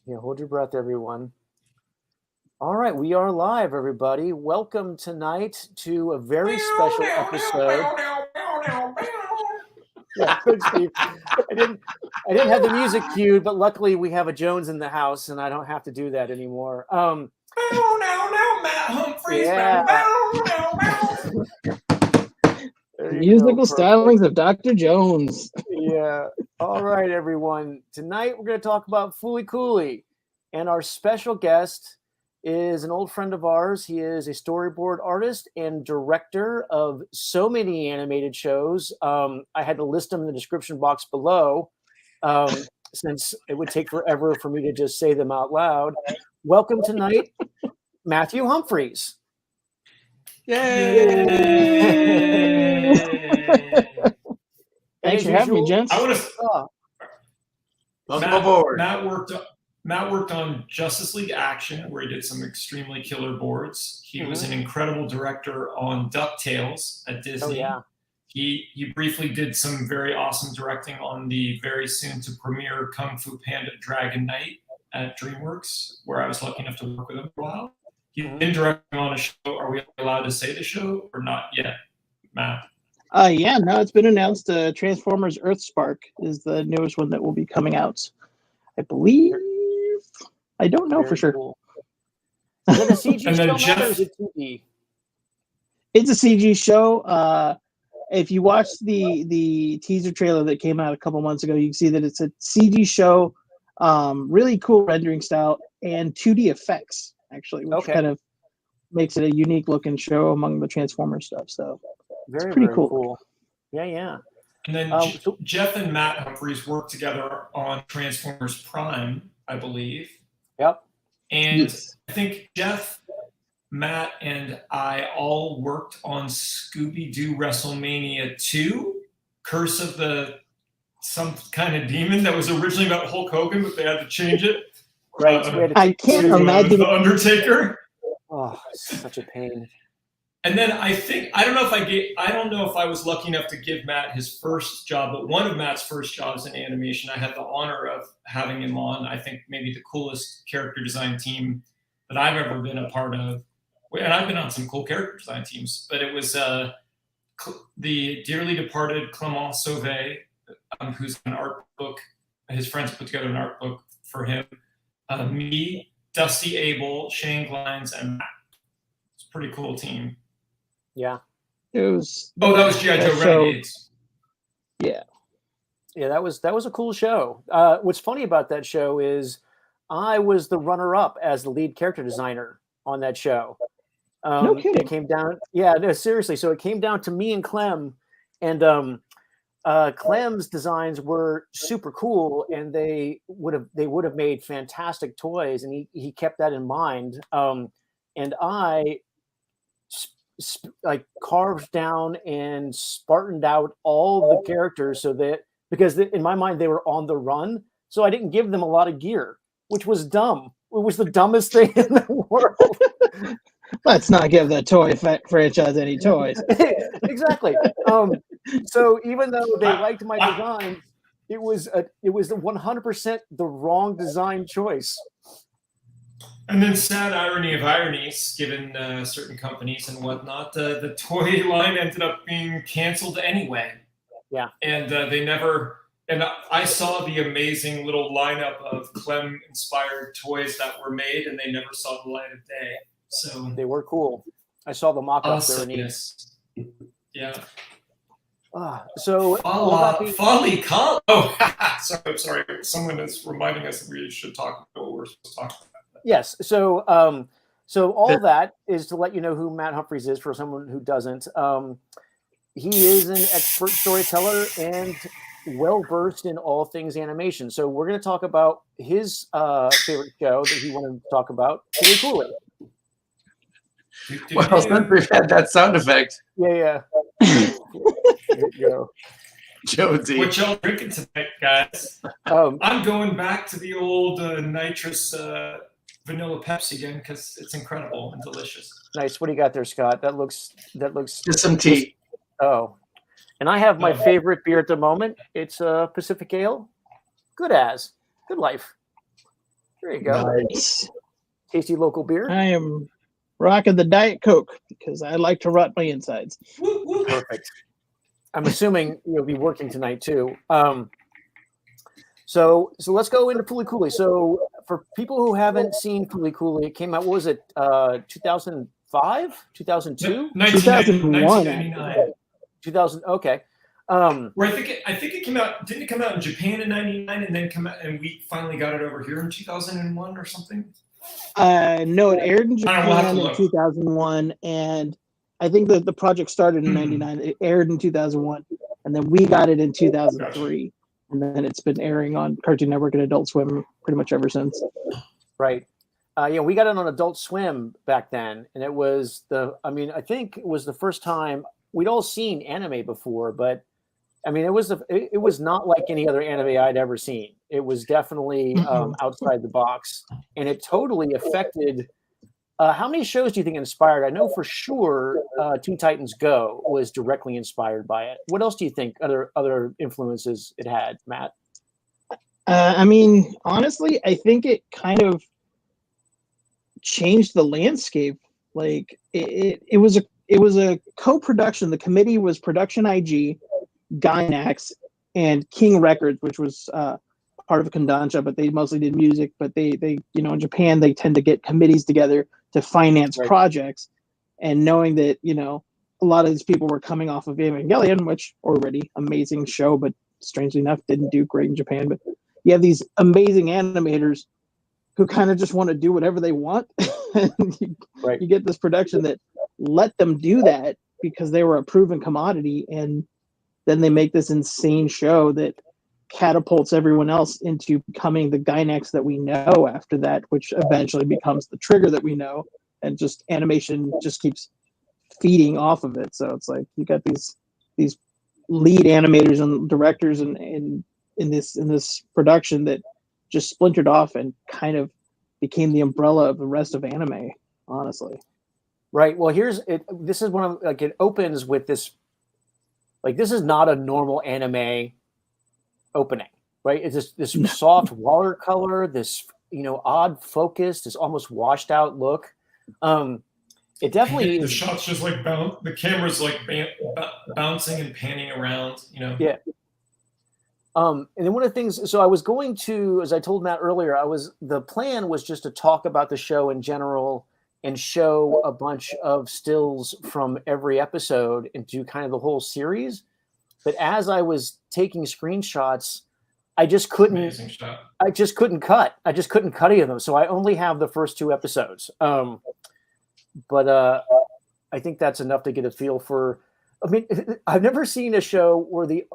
Yeah, hold your breath, everyone. All right, we are live, everybody. Welcome tonight to a very special episode. Yeah, good, Steve. I didn't have the music cued, but luckily we have a Jones in the house, and I don't have to do that anymore. Matt Humphreys. Yeah. Musical stylings of Dr. Jones. Yeah. All right, everyone. Tonight we're going to talk about Fooly Cooly, and our special guest is an old friend of ours. He is a storyboard artist and director of so many animated shows. I had to list them in the description box below, since it would take forever for me to just say them out loud. Welcome tonight, Matthew Humphreys. Yay! Thanks for having me, gents. I want to. Welcome aboard. Matt worked on Justice League Action, where he did some extremely killer boards. He was an incredible director on DuckTales at Disney. Oh, yeah. He briefly did some very awesome directing on the very soon to premiere Kung Fu Panda Dragon Knight at DreamWorks, where I was lucky enough to work with him for a while. He's been directing on a show. Are we allowed to say the show or not yet, Matt? Yeah, no, it's been announced. Transformers Earthspark is the newest one that will be coming out. I believe. I don't know for sure. Cool. Is it a CG And then show, Matt, or Jeff- is it 2D? It's a CG show. If you watch the teaser trailer that came out a couple months ago, you can see that it's a CG show. Really cool rendering style and 2D effects, actually, which kind of makes it a unique looking show among the Transformers stuff. So Very, pretty very cool. Yeah. And then Jeff and Matt Humphreys worked together on Transformers Prime, I believe. Yep. And Yes. I think Jeff, Matt, and I all worked on Scooby-Doo WrestleMania 2, Curse of some kind of demon that was originally about Hulk Hogan, but they had to change it. Right. So we had to I can't imagine The Undertaker. Oh, such a pain. And then I don't know if I was lucky enough to give Matt his first job, but one of Matt's first jobs in animation, I had the honor of having him on. I think maybe the coolest character design team that I've ever been a part of. And I've been on some cool character design teams, but it was the dearly departed Clement Sauvé, who's an art book. His friends put together an art book for him. Me, Dusty Abel, Shane Glines, and Matt. It's a pretty cool team. Yeah. It was. Oh, that was G.I. Joe Renegades. Yeah. Yeah, that was a cool show. What's funny about that show is I was the runner-up as the lead character designer on that show. No kidding. It came down. Yeah, no, seriously. So it came down to me and Clem, and Clem's designs were super cool, and they would have made fantastic toys, and he kept that in mind. And I carved down and Spartaned out all the characters so that, because in my mind they were on the run, so I didn't give them a lot of gear, which was dumb. It was the dumbest thing in the world. Let's not give the toy franchise any toys. Exactly. So even though they liked my design, it was 100% the wrong design choice. And then, sad irony of ironies, given certain companies and whatnot, the toy line ended up being canceled anyway. Yeah. And they never. And I saw the amazing little lineup of Clem-inspired toys that were made, and they never saw the light of day. So they were cool. I saw the mock-ups. They were neat. Yes. Yeah. So FLCL-Fooly Cooly. Oh, sorry. Someone is reminding us that we should talk about what we're supposed to talk about. Yes. So all that is to let you know who Matt Humphreys is for someone who doesn't. He is an expert storyteller and well-versed in all things animation. So we're going to talk about his favorite show that he wanted to talk about, Fooly Cooly. Well, since we've had that sound effect. Yeah. There you go. Jonesy. What y'all drinking tonight, guys? I'm going back to the old nitrous vanilla Pepsi again because it's incredible and delicious. Nice. What do you got there, Scott? That looks. Just some tea. Oh, and I have my favorite beer at the moment. It's Pacific Ale. Good life. There you go. Nice. Tasty local beer. I am rocking the Diet Coke because I like to rot my insides. Woo, woo. Perfect. I'm assuming you'll be working tonight too. So let's go into Fooly Cooly. So for people who haven't seen Fooly Cooly, it came out, what was it, 2005, 2002? 2001. 1999. 2000, okay. Where I think it came out. Didn't it come out in Japan in '99 and then come out, and we finally got it over here in 2001 or something? No, it aired in I don't know, we'll have Japan to in look. 2001, and I think that the project started in '99. It aired in 2001, and then we got it in 2003, and then it's been airing on Cartoon Network and Adult Swim pretty much ever since. Right. We got it on Adult Swim back then, and it was I think it was the first time we'd all seen anime before, but I mean, it was not like any other anime I'd ever seen. It was definitely outside the box, and it totally affected. How many shows do you think inspired? I know for sure Teen Titans Go was directly inspired by it. What else do you think other influences it had, Matt? I mean, honestly, I think it kind of changed the landscape. Like it was a co-production. The committee was Production IG, Gainax, and King Records, which was part of Kodansha, but they mostly did music. But they in Japan they tend to get committees together to finance projects, and knowing that a lot of these people were coming off of Evangelion, which already amazing show, but strangely enough didn't do great in Japan. But you have these amazing animators who kind of just want to do whatever they want. You get this production that let them do that because they were a proven commodity, and then they make this insane show that catapults everyone else into becoming the Gainax that we know after that, which eventually becomes the Trigger that we know, and just animation just keeps feeding off of it. So it's like you got these lead animators and directors in this production that just splintered off and kind of became the umbrella of the rest of anime, honestly. Right. Well, this is one of it opens with this. Like, this is not a normal anime opening, right? It's this soft watercolor, this odd focus, this almost washed out look. It definitely the is. shots just like the camera's like bouncing and panning around, Yeah. And then one of the things, so I was going to, as I told Matt earlier, the plan was just to talk about the show in general and show a bunch of stills from every episode and do kind of the whole series. But as I was taking screenshots, I just couldn't cut. I just couldn't cut any of them. So I only have the first two episodes. But I think that's enough to get a feel for. I mean, I've never seen a show where the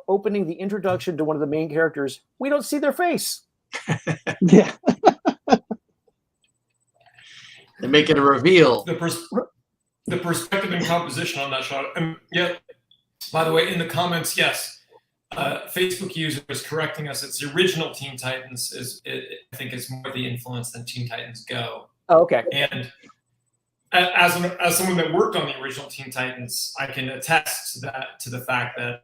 introduction to one of the main characters, we don't see their face. Yeah. They make it a reveal. The perspective and composition on that shot. Yeah. By the way, in the comments, yes, Facebook user is correcting us. It's the original Teen Titans. I think it's more the influence than Teen Titans Go. Oh, okay. And as someone that worked on the original Teen Titans, I can attest to the fact that I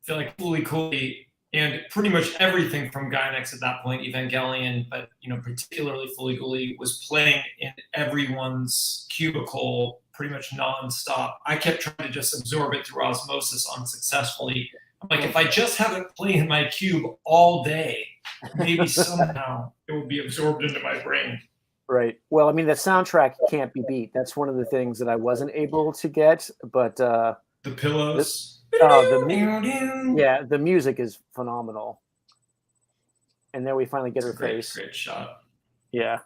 feel like Fooly Cooly and pretty much everything from Gainax at that point, Evangelion, but particularly Fooly Cooly, was playing in everyone's cubicle pretty much nonstop. I kept trying to just absorb it through osmosis unsuccessfully. I'm like, if I just have it play in my cube all day, maybe somehow it will be absorbed into my brain. Right. Well, I mean, the soundtrack can't be beat. That's one of the things that I wasn't able to get, but the pillows. The music is phenomenal. And then we finally get her face. Great shot. Yeah.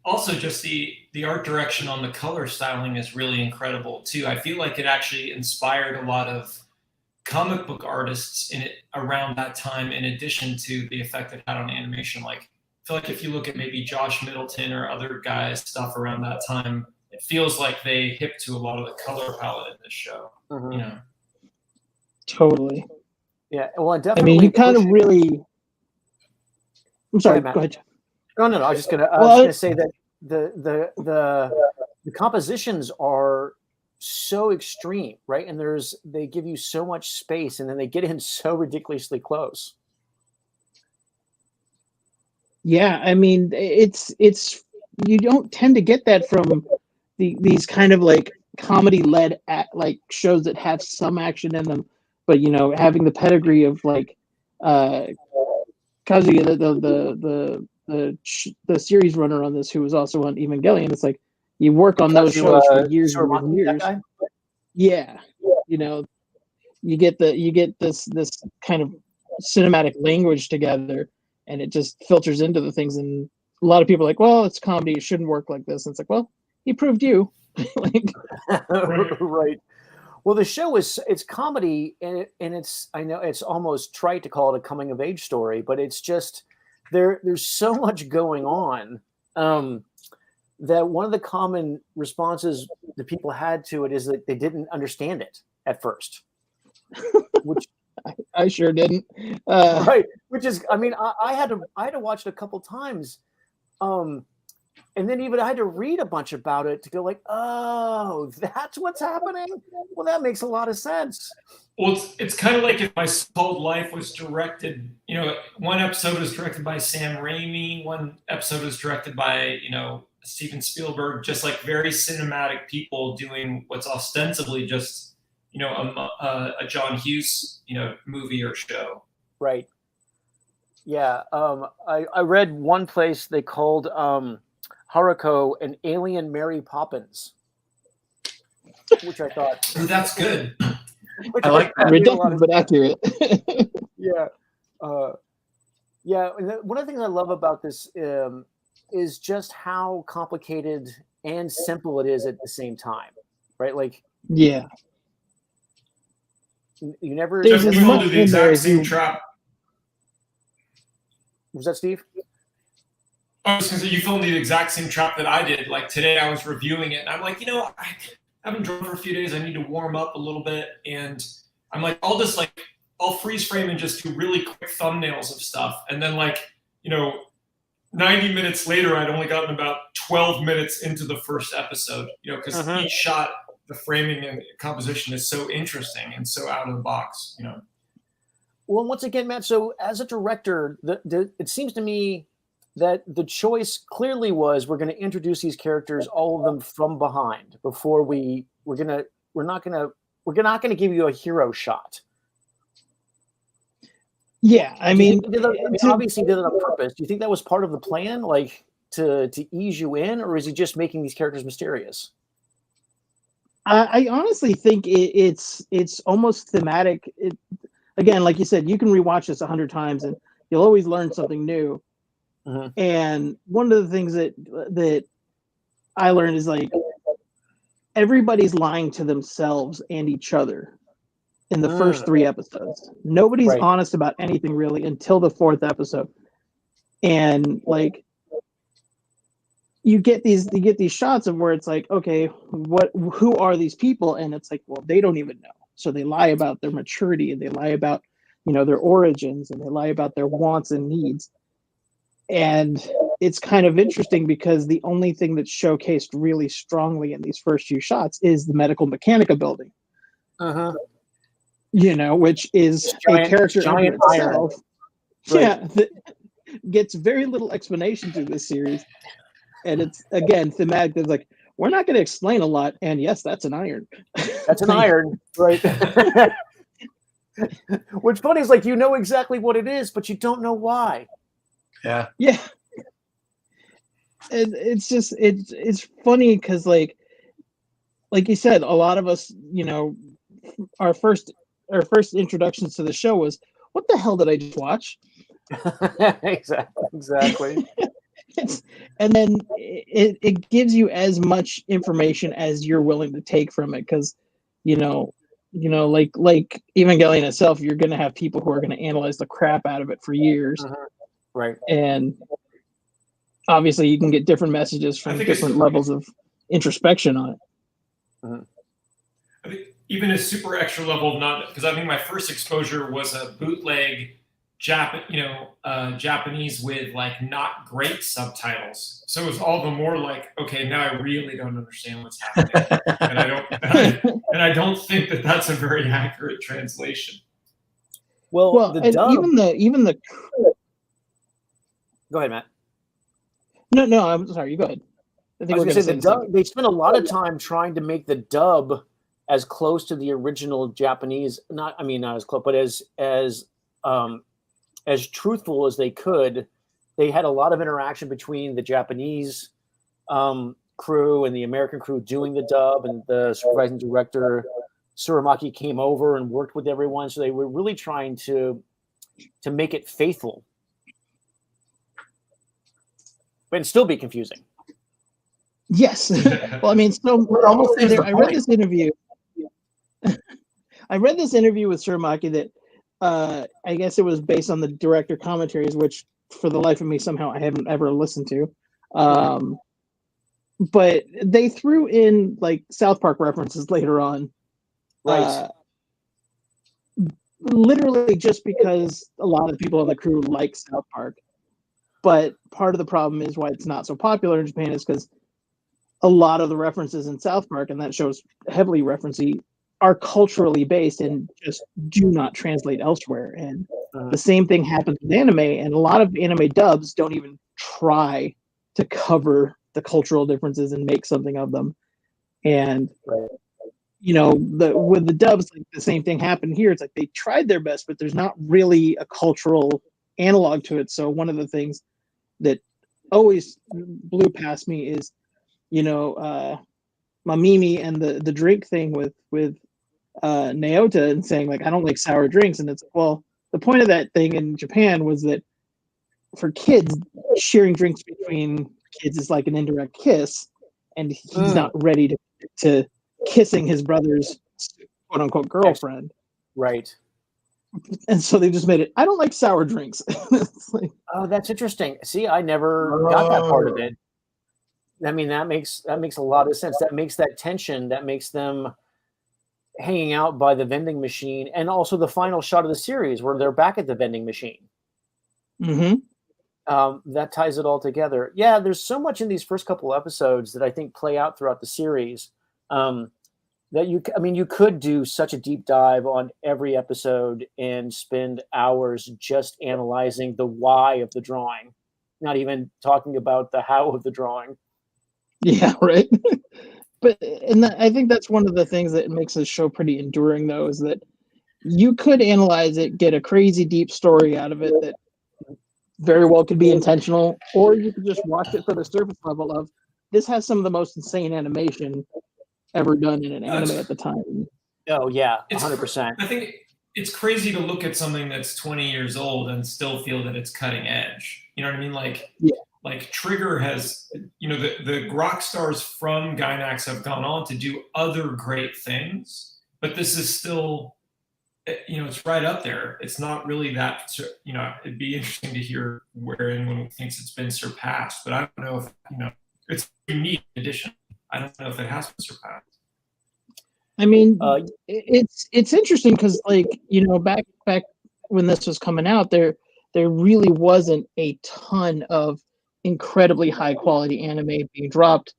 Also just the art direction on the color styling is really incredible too. I feel like it actually inspired a lot of comic book artists in it around that time, in addition to the effect it had on animation. Like, I feel like if you look at maybe Josh Middleton or other guys' stuff around that time, it feels like they hip to a lot of the color palette in this show. Mm-hmm. Totally. Yeah. Well, and definitely. I mean, you kind of really. I'm sorry. Go ahead. No. I was just gonna say that the compositions are so extreme, right? And they give you so much space, and then they get in so ridiculously close. Yeah, I mean, it's you don't tend to get that from these kind of like comedy-led like shows that have some action in them, but having the pedigree of like Kazuya, the series runner on this, who was also on Evangelion. It's like you work on those shows for years and years. Yeah, you get this kind of cinematic language together, and it just filters into the things. And a lot of people are like, well, it's comedy, it shouldn't work like this. And it's like, well, he proved you. Like, right. Well, the show it's comedy, and it's, I know it's almost trite to call it a coming of age story, but it's just there's so much going on that one of the common responses that people had to it is that they didn't understand it at first, which I sure didn't. Right, which is, I mean, I had to watch it a couple times, and then even I had to read a bunch about it to go like, oh, that's what's happening. Well, that makes a lot of sense. Well, it's kind of like if My So-Called Life was directed, one episode was directed by Sam Raimi, one episode was directed by, Steven Spielberg, just like very cinematic people doing what's ostensibly just, a John Hughes, movie or show. Right. Yeah. I read one place they called Haruko an alien Mary Poppins, which I thought. Oh, that's good. I like that. Ridiculous but accurate. Yeah. Yeah. And one of the things I love about this is just how complicated and simple it is at the same time, right? Like, yeah. You never. There's Just as fall much into the in there exact as same you- trap. Was that Steve? I was going to say, you fell into the exact same trap that I did. Like today, I was reviewing it, and I'm like, I haven't driven for a few days. I need to warm up a little bit, and I'm like, I'll freeze frame and just do really quick thumbnails of stuff, and then 90 minutes later, I'd only gotten about 12 minutes into the first episode. Because each shot, the framing and composition is so interesting and so out of the box. Well, once again, Matt. So as a director, it seems to me that the choice clearly was we're going to introduce these characters, all of them from behind, before we're not going to give you a hero shot. Yeah, I mean, obviously he did it on purpose. Do you think that was part of the plan, like to ease you in, or is he just making these characters mysterious? I honestly think it's almost thematic. Again, like you said, you can rewatch this 100 times and you'll always learn something new. Mm-hmm. And one of the things that I learned is like everybody's lying to themselves and each other in the first 3 episodes. Nobody's honest about anything really until the 4th episode. And like you get these shots of where it's like, okay, who are these people? And it's like, well, they don't even know. So they lie about their maturity, and they lie about, their origins, and they lie about their wants and needs. And it's kind of interesting because the only thing that's showcased really strongly in these first few shots is the medical mechanica building. Which is a character in itself. Right. Yeah, that gets very little explanation through this series. And it's, again, thematic. It's like, we're not going to explain a lot. And yes, that's an iron. That's an iron, right? What's funny is like you know exactly what it is, but you don't know why. Yeah. And it's just it's funny because like you said, a lot of us, our first introductions to the show was, what the hell did I just watch? Exactly. And then it gives you as much information as you're willing to take from it, because like Evangelion itself, you're going to have people who are going to analyze the crap out of it for years. Right. And obviously you can get different messages from different levels of introspection on it. I think even a super extra level of not, because I think my first exposure was a bootleg Japanese with like not great subtitles. So it was all the more like, okay, now I really don't understand what's happening, and I don't think that that's a very accurate translation. Well, the and dub. even the. Go ahead, Matt. No, I'm sorry. You go ahead. I think I was we're going to say say the dub. They spent a lot of time trying to make the dub as close to the original Japanese. Not as close, but as truthful as they could. They had a lot of interaction between the Japanese crew and the American crew doing the dub, and the supervising director Suramaki came over and worked with everyone. So they were really trying to make it faithful, but it'd still be confusing. Yes. Well, I mean, so I read this interview. I read this interview with Suramaki that I guess it was based on the director commentaries, which for the life of me somehow I haven't ever listened to. But they threw in like South Park references later on. Right. Literally just because a lot of the people on the crew like South Park. But part of the problem is why it's not so popular in Japan is because a lot of the references in South Park, and that show's heavily referencey, are culturally based and just do not translate elsewhere. And the same thing happens with anime, and a lot of anime dubs don't even try to cover the cultural differences and make something of them. And with the dubs, like the same thing happened here. It's like they tried their best, but there's not really a cultural analog to it. So one of the things that always blew past me is, Mamimi and the drink thing with Naota, and saying like, I don't like sour drinks. And it's like, well, the point of that thing in Japan was that for kids, sharing drinks between kids is like an indirect kiss, and he's not ready to kissing his brother's quote unquote girlfriend. Right. And so they just made it, I don't like sour drinks. It's like, oh, that's interesting. See, I never got that part of it. I mean, that makes a lot of sense. That makes that tension, that makes them hanging out by the vending machine, and also the final shot of the series where they're back at the vending machine. That ties it all together. Yeah, there's so much in these first couple episodes that I think play out throughout the series. That you could do such a deep dive on every episode and spend hours just analyzing the why of the drawing, not even talking about the how of the drawing. Yeah, right. But I think that's one of the things that makes this show pretty enduring, though, is that you could analyze it, get a crazy deep story out of it that very well could be intentional, or you could just watch it for the surface level of, this has some of the most insane animation ever done in an anime at the time. Oh yeah, 100%. I think it's crazy to look at something that's 20 years old and still feel that it's cutting edge. You know what I mean? Like, like Trigger has, the Grok stars from Gainax have gone on to do other great things, but this is still, it's right up there. It's not really that, it'd be interesting to hear where anyone thinks it's been surpassed, but I don't know if, it's a unique edition. I don't know if it has been surpassed. I mean, it's interesting because, like, back when this was coming out, there really wasn't a ton of incredibly high quality anime being dropped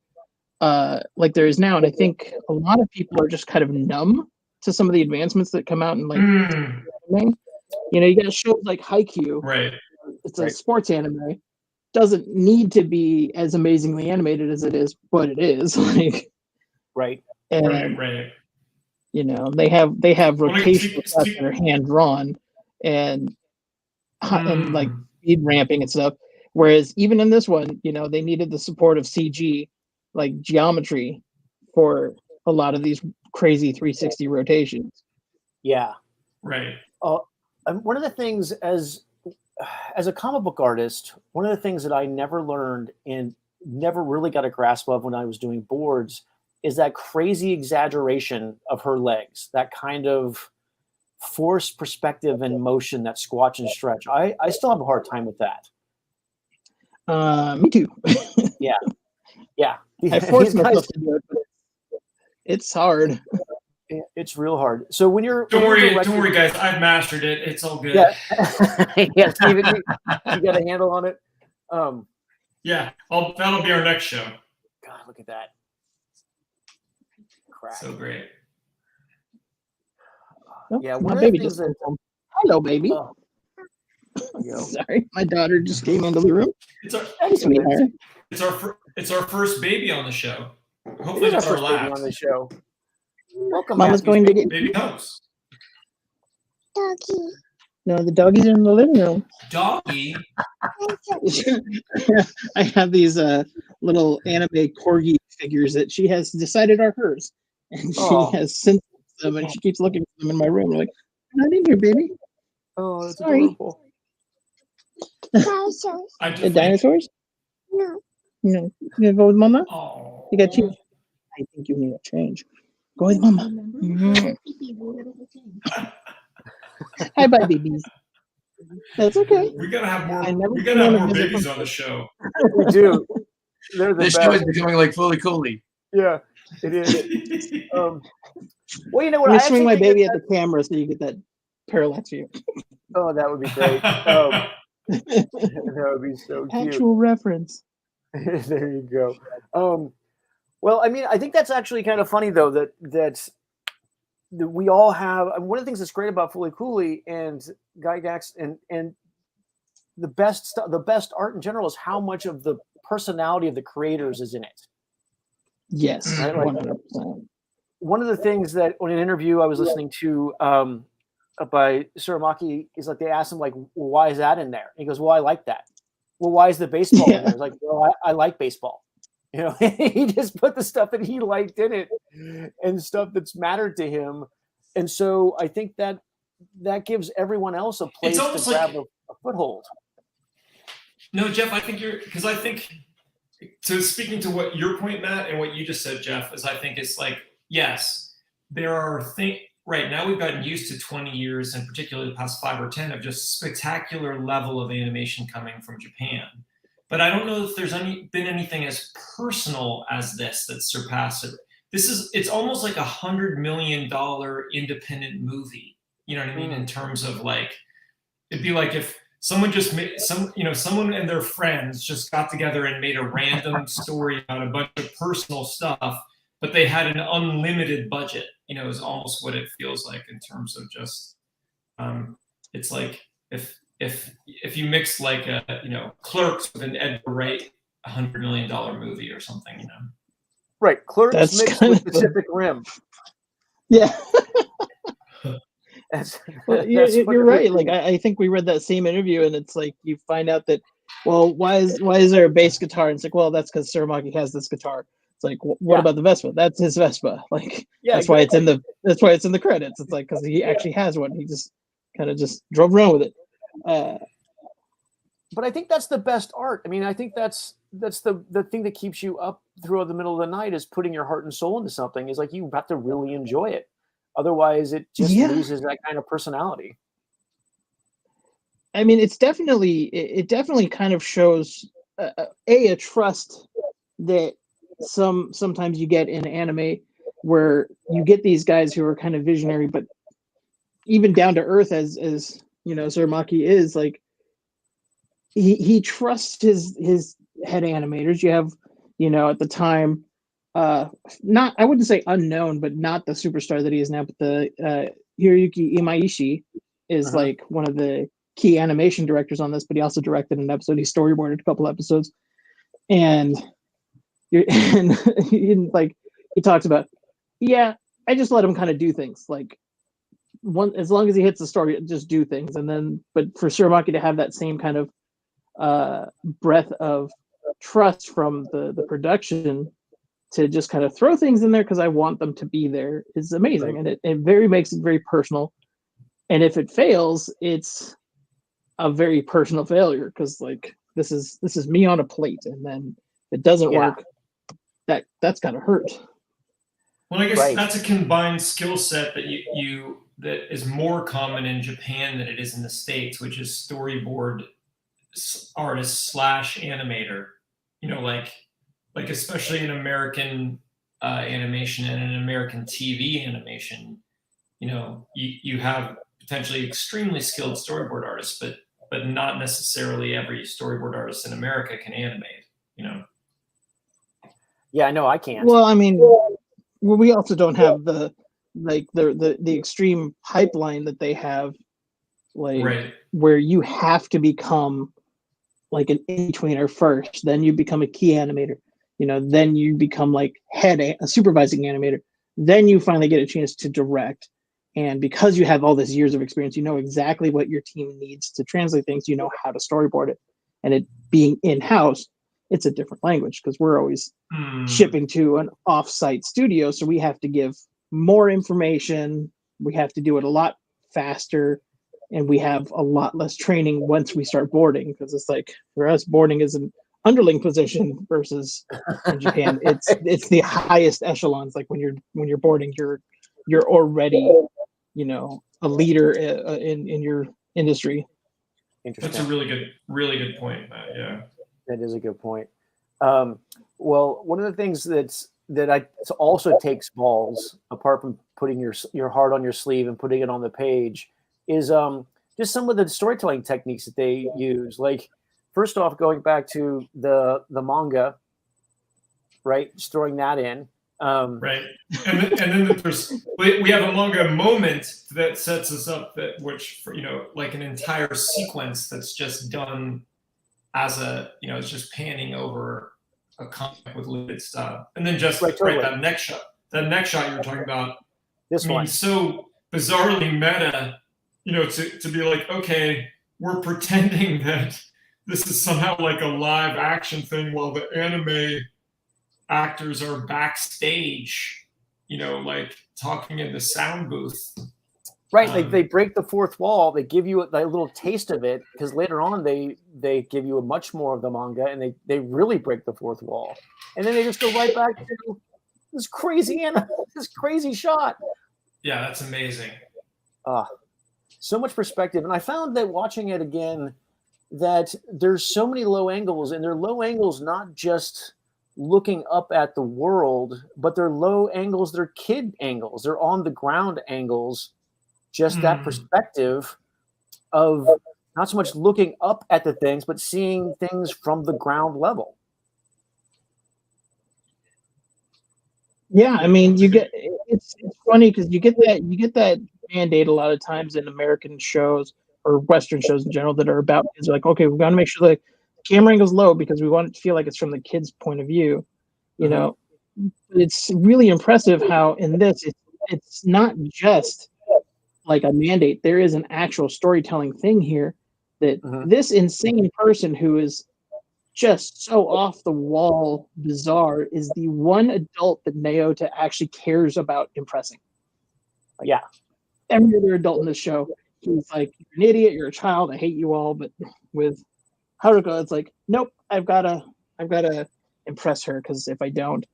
like there is now, and I think a lot of people are just kind of numb to some of the advancements that come out in like anime. You got shows like Haikyuu, right? It's a sports anime. Doesn't need to be as amazingly animated as it is, but it is like right. And they have rotational shots that are hand drawn and like speed ramping and stuff. Whereas even in this one, they needed the support of CG, like geometry, for a lot of these crazy 360 rotations. Yeah. Right. One of the things as a comic book artist, one of the things that I never learned and never really got a grasp of when I was doing boards is that crazy exaggeration of her legs, that kind of forced perspective and motion, that squatch and stretch. I still have a hard time with that. Me too. Yeah. I force myself to do it, but it's hard. It's real hard. So when you're Don't when you're worry, directing- don't worry, guys. I've mastered it. It's all good. Yeah, yeah, Steven, you got a handle on it. Yeah, that'll be our next show. God, look at that. Crap. So great. Oh, Yeah, my one of the baby things just that. hello, baby. Oh, there you go. Sorry, my daughter just came into the room. It's our Hey, sweetheart. it's our first baby on the show. It Hopefully is our it's our first baby last. on the show. Welcome, Mama's Matthew. going to get Baby house. doggy. No, the doggies are in the living room. Doggy. I have these little anime corgi figures that she has decided are hers, and she Oh. has sent them, and she keeps looking for them in my room. I'm like, not in here, baby. Oh, that's Sorry. adorable. I just The dinosaurs? No. You gonna go with Mama? Oh. You got change? I think you need a change. Go with Mama. Mhm. Hi, bye, babies. That's okay. We gotta have more. I never We gotta have wanna more visit babies from- on the show. We do. They're the This show is best. becoming like Fooly Cooly. Yeah, it is. Well, you know what? I'm I gonna swing actually my think baby that- at the camera so you get that parallax view. Oh, that would be great. That would be so cute. Actual reference. There you go. Well, I mean, I think that's actually kind of funny though that we all have. I mean, one of the things that's great about Fooly Cooly and Gygax and the best art in general is how much of the personality of the creators is in it. Yes, Right, like- 100%. One of the things that on an interview I was listening to by Suramaki is like they asked him like, well, why is that in there? And he goes, well, I like that. Well, why is the baseball in there? It's like, well, I like baseball. You know, he just put the stuff that he liked in it and stuff that's mattered to him. And so I think that gives everyone else a place to almost grab like- a foothold. No, Jeff, I think because I think, so speaking to what your point, Matt, and what you just said, Jeff, is I think it's like, yes, there are things, right now we've gotten used to 20 years, and particularly the past 5 or 10, of just spectacular level of animation coming from Japan. But I don't know if there's been anything as personal as this that surpassed it. It's almost like $100 million independent movie. You know what I mean? In terms of like, it'd be like if someone just made someone and their friends just got together and made a random story about a bunch of personal stuff, but they had an unlimited budget. You know, is almost what it feels like in terms of just, it's like if you mix like a, Clerks with an Edgar Wright $100 million movie or something, Right. Clerks That's mixed kind with of- Pacific Rim. Yeah, That's, well, that's what you're it would right. be. Like I think we read that same interview, and it's like you find out that, well, why is there a bass guitar? And it's like, well, that's because Suramaki has this guitar. It's like, what Yeah. about the Vespa? That's his Vespa. Like Yeah, that's why it's in exactly. that's why it's in the credits. It's like because he actually has one. He just kind of just drove around with it. But I think that's the best art. I mean, I think that's the thing that keeps you up throughout the middle of the night is putting your heart and soul into something. Is like you have to really enjoy it. Otherwise, it just Yeah. loses that kind of personality. I mean, it definitely kind of shows a trust that sometimes you get in anime where you get these guys who are kind of visionary, but even down to earth as Suramaki is like he trusts his head animators. You have at the time not, I wouldn't say unknown, but not the superstar that he is now, but the Hiroyuki Imaishi is like one of the key animation directors on this, but he also directed an episode. He storyboarded a couple episodes, and like he talks about, yeah, I just let him kind of do things like as long as he hits the story, just do things. And then, but for Suramaki to have that same kind of breath of trust from the production to just kind of throw things in there because I want them to be there is amazing. Right. And it makes it very personal. And if it fails, it's a very personal failure because like this is me on a plate, and then it doesn't work. That's gotta hurt. Well, I guess Right. that's a combined skill set that that is more common in Japan than it is in the States, which is storyboard artist / animator. Like especially in American animation and an American TV animation, you have potentially extremely skilled storyboard artists, but not necessarily every storyboard artist in America can animate. Yeah, I know I can't. Well, I mean, we also don't have the extreme pipeline that they have, like Right. where you have to become like an in-betweener first, then you become a key animator, then you become like a supervising animator, then you finally get a chance to direct. And because you have all this years of experience, you know exactly what your team needs to translate things, you know how to storyboard it. And it being in-house, it's a different language because we're always shipping to an off-site studio, so we have to give more information, we have to do it a lot faster, and we have a lot less training once we start boarding, because it's like for us, boarding is an underling position versus in Japan it's the highest echelons. Like when you're boarding, you're already a leader in your industry. Interesting. That's a really good point, Matt. Yeah, that is a good point. Well, one of the things that also takes balls, apart from putting your heart on your sleeve and putting it on the page, is just some of the storytelling techniques that they use. Like, first off, going back to the manga, right? Just throwing that in. Right. And then we have a manga moment that sets us up, which like an entire sequence that's just done as it's just panning over a comic with limited style, and then just totally. that next shot you were talking about, one so bizarrely meta, to be like, okay, we're pretending that this is somehow like a live action thing while the anime actors are backstage, like talking in the sound booth. Right, they break the fourth wall. They give you a little taste of it, because later on they give you a much more of the manga, and they really break the fourth wall, and then they just go right back to this crazy shot. Yeah, that's amazing. So much perspective, and I found that watching it again, that there's so many low angles, and they're low angles not just looking up at the world, but they're low angles. They're kid angles. They're on the ground angles. Just that perspective of not so much looking up at the things, but seeing things from the ground level. Yeah, I mean, it's funny because you get that mandate a lot of times in American shows or Western shows in general that are about kids. Like, okay, we've got to make sure the camera angle's low because we want it to feel like it's from the kid's point of view. It's really impressive how in this it's not just like a mandate. There is an actual storytelling thing here that this insane person who is just so off the wall bizarre is the one adult that Naota actually cares about impressing. Yeah. Every other adult in the show, he's like, you're an idiot, you're a child, I hate you all. But with Haruko, it's like, nope, I've gotta impress her, because if I don't,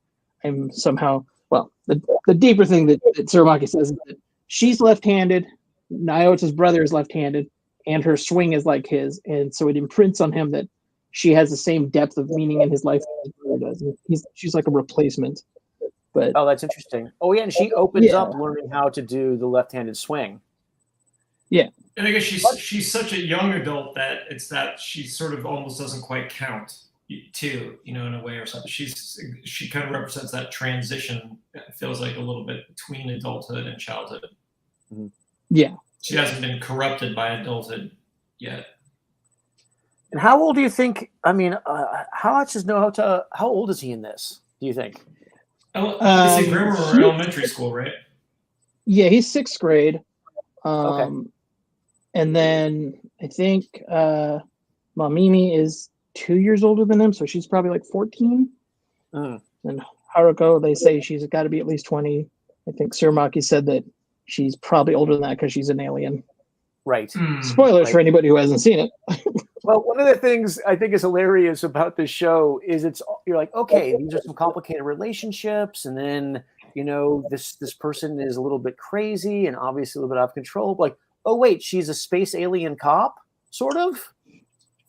I'm somehow, well, the deeper thing that Tsurumaki says is that she's left-handed, Naota's brother is left-handed, and her swing is like his, and so it imprints on him that she has the same depth of meaning in his life as his brother does. She's like a replacement. But that's interesting. Oh yeah, and she opens up learning how to do the left-handed swing. Yeah. And I guess she's such a young adult that she sort of almost doesn't quite count too, in a way or something. She kind of represents that transition. It feels like a little bit between adulthood and childhood. Mm-hmm. Yeah. She hasn't been corrupted by adulthood yet. And how old do you think? I mean, how old is he in this? Do you think? Is it grammar or elementary school, right? Yeah, he's 6th grade. Okay. And then I think Mamimi is 2 years older than him, so she's probably like 14. And Haruko, they say she's got to be at least 20. I think Tsurumaki said that she's probably older than that because she's an alien. Right. Spoilers for anybody who hasn't seen it. Well, one of the things I think is hilarious about this show is you're like, okay, these are some complicated relationships, and then this person is a little bit crazy and obviously a little bit out of control. But like, oh wait, she's a space alien cop, sort of.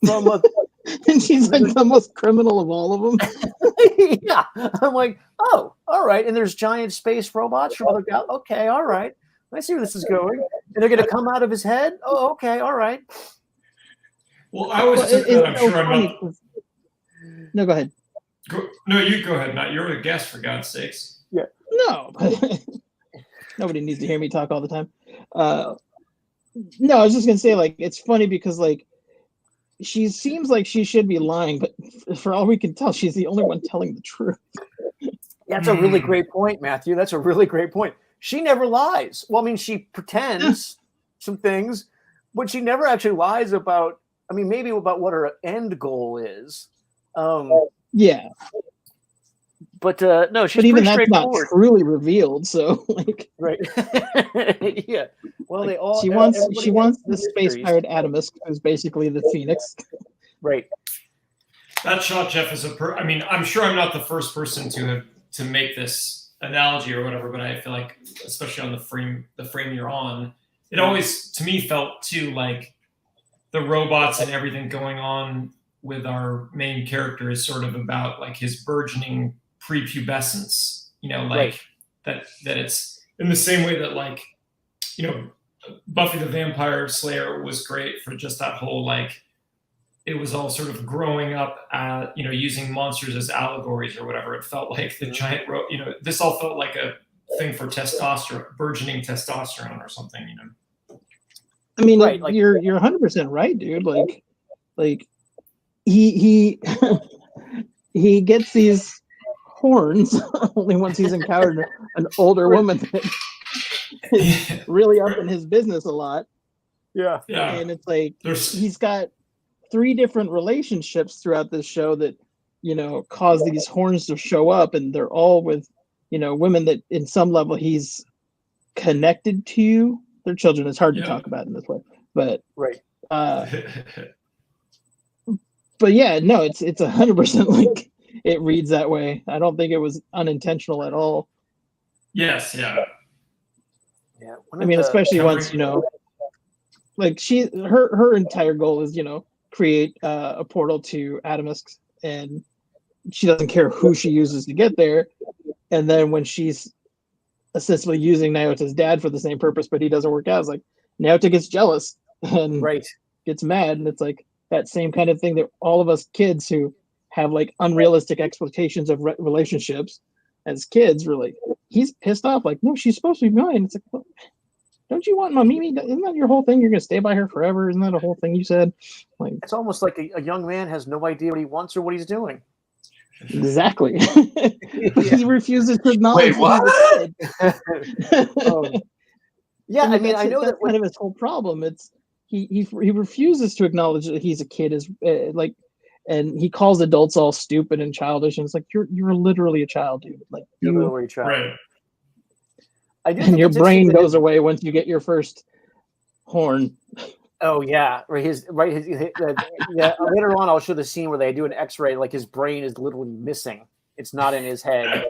And she's like the most criminal of all of them. Yeah, I'm like, oh, all right. And there's giant space robots from other galaxies. Okay, all right. I see where this is going. And they're going to come out of his head. Oh, okay, all right. Well, I always took that. I'm sure I'm not. No, go ahead. No, you go ahead, Matt. You're a guest, for God's sakes. Yeah. No. Nobody needs to hear me talk all the time. No, I was just gonna say, like, it's funny because, like, she seems like she should be lying, but for all we can tell, she's the only one telling the truth. That's a really great point, Matthew. That's a really great point. She never lies. Well, I mean, she pretends some things, but she never actually lies about, I mean, maybe about what her end goal is. Yeah. But no, she's but even pretty that's not straightforward. truly revealed. So, like, Right. Yeah. Well, like, they all. she wants the space pirate Adamus, who's basically the Phoenix. Right. That shot, Jeff, is I mean, I'm sure I'm not the first person to make this analogy or whatever, but I feel like, especially on the frame you're on, it always to me felt too like the robots and everything going on with our main character is sort of about like his burgeoning prepubescence, you know, like that it's in the same way that, like, you know, Buffy the Vampire Slayer was great for just that whole, like, it was all sort of growing up you know, using monsters as allegories or whatever. It felt like the giant you know, this all felt like a thing for testosterone, burgeoning testosterone or something, you know. I mean, right, like, you're 100% right, dude. Like he he gets these horns only once he's encountered an older woman that is really up in his business a lot. Yeah. And it's like he's got 3 different relationships throughout this show that, you know, cause these horns to show up, and they're all with, you know, women that in some level he's connected to. Their children. It's hard to talk about in this way, but right. But yeah, no, it's 100% like it reads that way. I don't think it was unintentional at all. Yes, yeah. Yeah. I mean, especially once, you know, like her entire goal is, you know, create a portal to Adamus, and she doesn't care who she uses to get there. And then when she's essentially using Nyota's dad for the same purpose, but he doesn't work out, it's like Nyota gets jealous and gets mad, and it's like that same kind of thing that all of us kids who have like unrealistic expectations of relationships as kids, we're like, he's pissed off, like, no, she's supposed to be mine. It's like, well, don't you want my Mimi? Isn't that your whole thing? You're gonna stay by her forever? Isn't that a whole thing you said? Like, it's almost like a young man has no idea what he wants or what he's doing. Exactly. He refuses to acknowledge. Wait, what? Yeah, I mean, I know that's kind of his whole problem. It's he refuses to acknowledge that he's a kid, is like, and he calls adults all stupid and childish, and it's like, you're literally a child, dude. Like, you're literally a child. Right. And your brain goes away once you get your first horn. Oh yeah, his yeah. Later on, I'll show the scene where they do an X-ray. Like, his brain is literally missing; it's not in his head.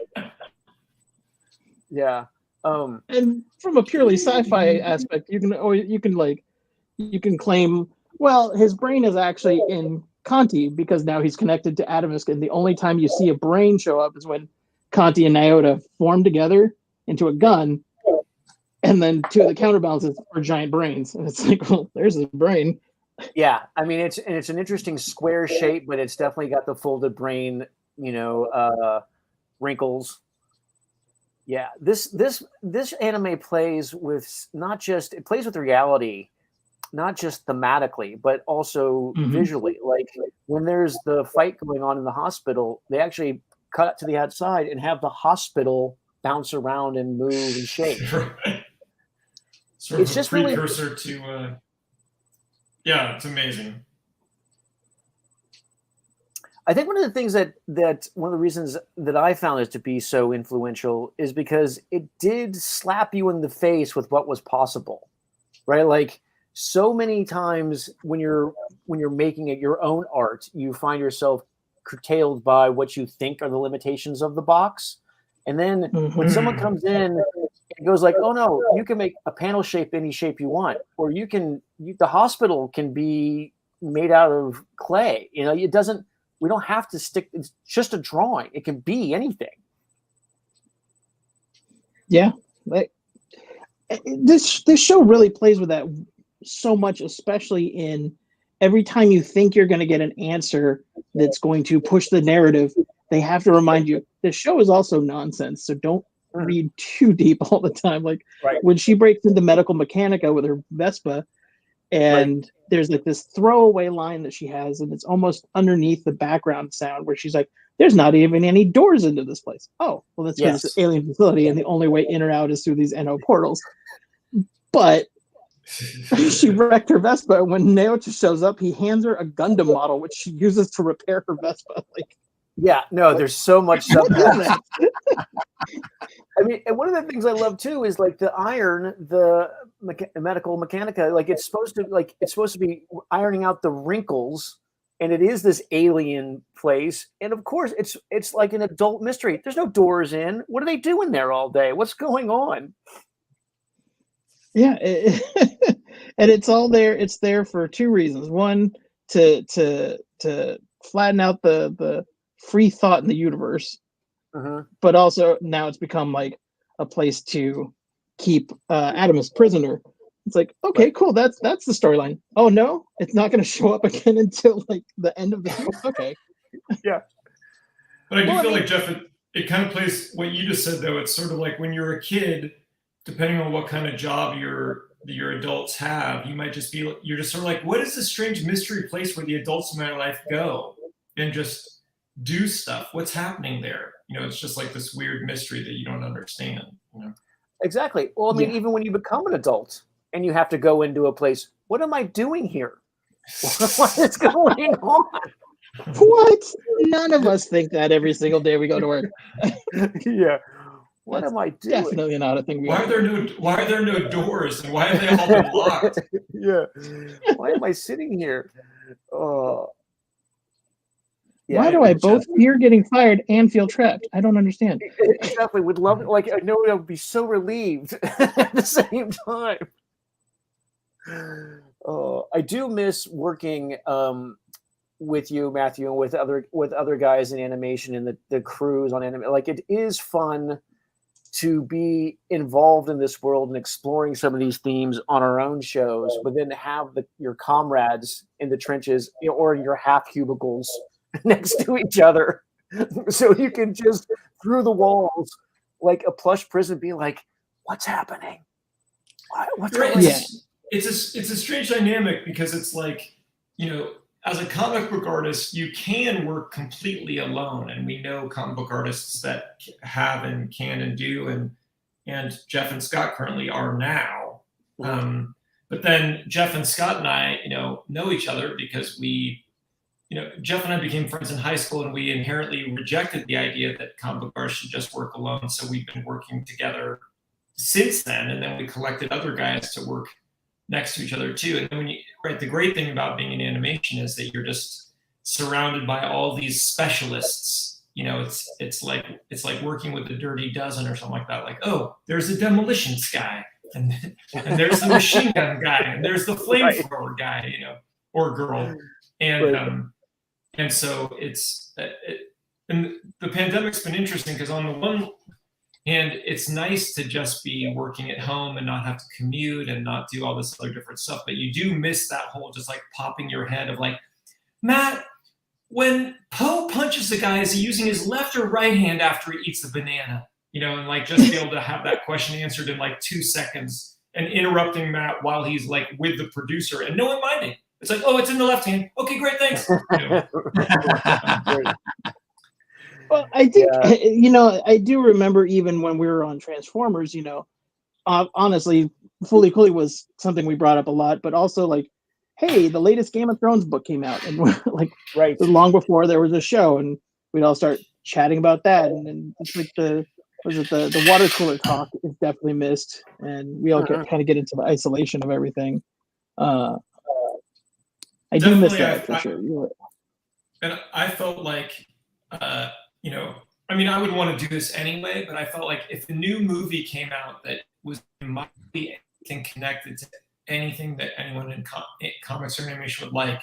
Yeah. And from a purely sci-fi aspect, you can claim, well, his brain is actually in Conti because now he's connected to Adamus, and the only time you see a brain show up is when Conti and Nyota form together into a gun. And then 2 of the counterbalances are giant brains, and it's like, well, there's his brain. Yeah, I mean, it's an interesting square shape, but it's definitely got the folded brain, you know, wrinkles. Yeah, this anime plays with it plays with reality, not just thematically, but also visually. Like, when there's the fight going on in the hospital, they actually cut to the outside and have the hospital bounce around and move and shake. Sort of just precursor to yeah, it's amazing. I think one of the things that one of the reasons that I found it to be so influential is because it did slap you in the face with what was possible, right? Like, so many times when you're making it your own art, you find yourself curtailed by what you think are the limitations of the box. And then when someone comes in and goes like, oh no, you can make a panel shape any shape you want, or the hospital can be made out of clay. You know, it doesn't We don't have to stick. It's just a drawing. It can be anything. Yeah, like this show really plays with that so much, especially in every time you think you're going to get an answer that's going to push the narrative, they have to remind you the show is also nonsense. So don't read too deep all the time. Like when she breaks into Medical Mechanica with her Vespa, and there's like this throwaway line that she has, and it's almost underneath the background sound where she's like, there's not even any doors into this place. Oh, well, that's because it's an alien facility, and the only way in or out is through these NO portals. But she wrecked her Vespa. When Naoto shows up, he hands her a Gundam model, which she uses to repair her Vespa. Like, yeah, no, there's so much subtext. I mean, and one of the things I love too is like the iron, the Medical Mechanica. Like it's supposed to be ironing out the wrinkles, and it is this alien place. And of course, it's like an adult mystery. There's no doors in. What are they doing there all day? What's going on? Yeah, and it's all there. It's there for two reasons. One, to flatten out the free thought in the universe, but also now it's become like a place to keep Adam as prisoner. It's like, okay, cool. That's the storyline. Oh no, it's not going to show up again until like the end of the series. Okay. Yeah. But I do feel like, Jeff, it kind of plays what you just said, though. It's sort of like when you're a kid, depending on what kind of job your adults have, you're just sort of like, what is this strange mystery place where the adults in my life go and just do stuff? What's happening there? It's just like this weird mystery that you don't understand. Exactly. Well, I mean, even when you become an adult and you have to go into a place, what am I doing here? What is going on? What? None of us think that every single day we go to work. Yeah. What am I doing? Definitely not a thing. Why are there no doors, and why have they all been locked? Yeah. Why am I sitting here? Yeah, why do I both fear getting fired and feel trapped? I don't understand. Exactly. Would love it. Like I know I would be so relieved at the same time. I do miss working with you, Matthew, and with other guys in animation and the crews on anime. Like it is fun to be involved in this world and exploring some of these themes on our own shows, but then have your comrades in the trenches or in your half cubicles next to each other, so you can just through the walls like a plush prison be like, what's happening? What's going on? Yeah. It's a strange dynamic because it's like, as a comic book artist, you can work completely alone, and we know comic book artists that have and can and do, and Jeff and Scott currently are now. But then Jeff and Scott and I, know each other because we, Jeff and I became friends in high school, and we inherently rejected the idea that comic book artists should just work alone. So we've been working together since then, and then we collected other guys to work next to each other too. And when the great thing about being in animation is that you're just surrounded by all these specialists. It's like working with the Dirty Dozen or something like that. Like, oh, there's a demolitions guy, and there's the machine gun guy, and there's the flamethrower guy, or girl, and so and the pandemic's been interesting because on the one hand, it's nice to just be working at home and not have to commute and not do all this other different stuff. But you do miss that whole just like popping your head of like, Matt, when Poe punches the guy, is he using his left or right hand after he eats the banana? And like just be able to have that question answered in like 2 seconds and interrupting Matt while he's like with the producer and no one minding. It's like, oh, it's in the left hand. Okay, great, thanks. Well, I think, I do remember even when we were on Transformers, honestly, Fooly Cooly was something we brought up a lot, but also like, hey, the latest Game of Thrones book came out, and we're like, long before there was a show, and we'd all start chatting about that, and then it's like the water cooler talk is definitely missed, and we all kind of get into the isolation of everything. I do miss that for sure. And I felt like, I mean, I would want to do this anyway, but I felt like if a new movie came out that might be anything connected to anything that anyone in comics or animation would like,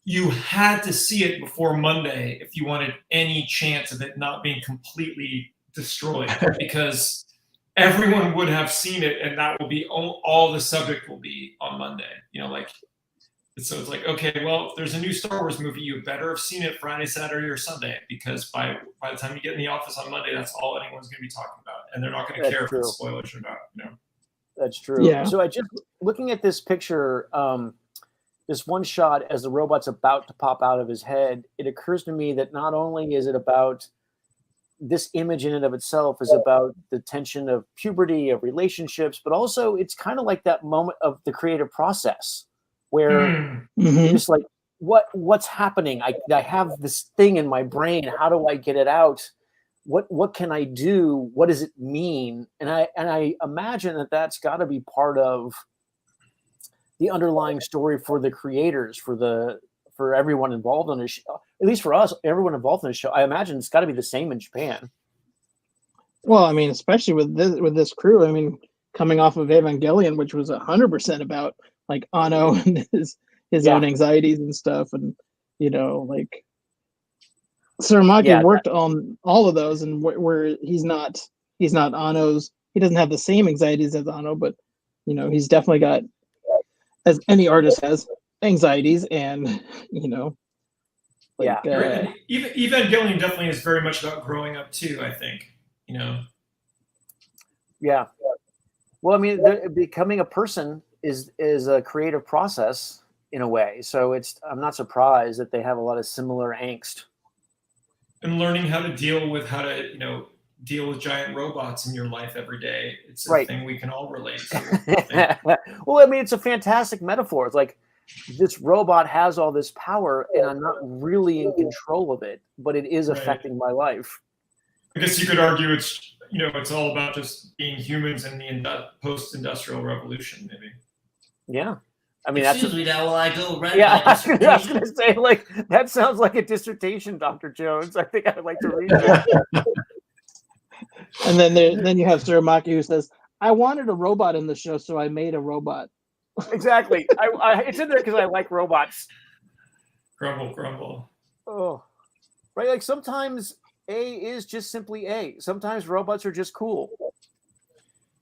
you had to see it before Monday if you wanted any chance of it not being completely destroyed, because everyone would have seen it, and that will be all the subject will be on Monday. So it's like, okay, well, there's a new Star Wars movie. You better have seen it Friday, Saturday, or Sunday, because by the time you get in the office on Monday, that's all anyone's going to be talking about, and they're not going to care if it's spoilers or not. That's true. Yeah. So I just looking at this picture, this one shot as the robot's about to pop out of his head, it occurs to me that not only is it about this image in and of itself is about the tension of puberty, of relationships, but also it's kind of like that moment of the creative process where you're just like, what's happening? I have this thing in my brain. How do I get it out? What can I do? What does it mean? And I imagine that that's got to be part of the underlying story for the creators, for everyone involved on this show. At least for us, everyone involved in the show. I imagine it's got to be the same in Japan. Well, I mean, especially with this crew. I mean, coming off of Evangelion, which was 100% about like Anno and his own anxieties and stuff, and like Tsurumaki worked on all of those, and where he's not Anno's. He doesn't have the same anxieties as Anno, but he's definitely got, as any artist has, anxieties, and Evangelion definitely is very much about growing up too, I think. Yeah. Well, I mean, becoming a person is a creative process in a way. So I'm not surprised that they have a lot of similar angst. And learning how to deal with deal with giant robots in your life every day. It's a thing we can all relate to. Well, I mean, it's a fantastic metaphor. It's like this robot has all this power and I'm not really in control of it, but it is affecting my life. I guess you could argue it's all about just being humans in the post-industrial revolution, maybe. Yeah. I mean, excuse me now while I go right. Yeah, I was going to say, like, that sounds like a dissertation, Dr. Jones. I think I'd like to read that. And then you have Tsurumaki who says, "I wanted a robot in the show, so I made a robot." Exactly. It's in there because I like robots. Grumble, grumble. Oh, right. Like sometimes A is just simply A. Sometimes robots are just cool.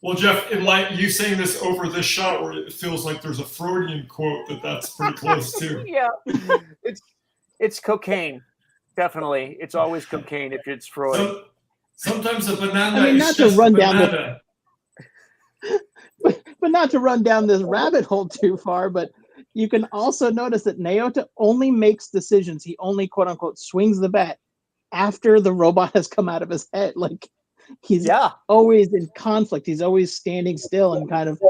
Well, Jeff, in like you saying this over this shot, where it feels like there's a Freudian quote that's pretty close to. Yeah, it's cocaine. Definitely, it's always cocaine if it's Freud. Sometimes a banana. I mean, not to run down but not to run down this rabbit hole too far. But you can also notice that Naota only makes decisions. He only quote unquote swings the bat after the robot has come out of his head. Like. He's always in conflict. He's always standing still and kind of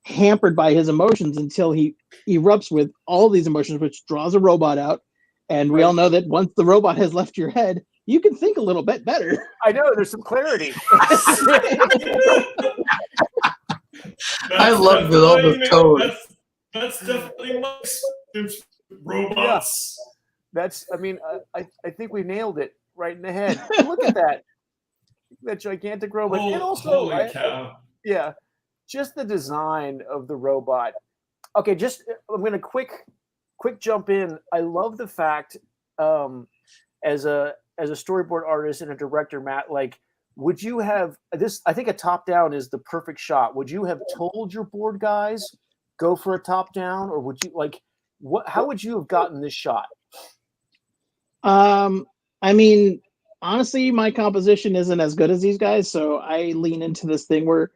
hampered by his emotions until he erupts with all these emotions, which draws a robot out. And we all know that once the robot has left your head, you can think a little bit better. I know, there's some clarity. I love with all the code. That's definitely there's robots. Yeah. I think we nailed it right in the head. Look at that. That gigantic robot. And also, holy cow. Just the design of the robot. Okay, I'm going to quick jump in. I love the fact as a storyboard artist and a director, Matt, like, would you have this? I think a top down is the perfect shot. Would you have told your board guys go for a top down, or would you how would you have gotten this shot? I mean, honestly, my composition isn't as good as these guys, so I lean into this thing where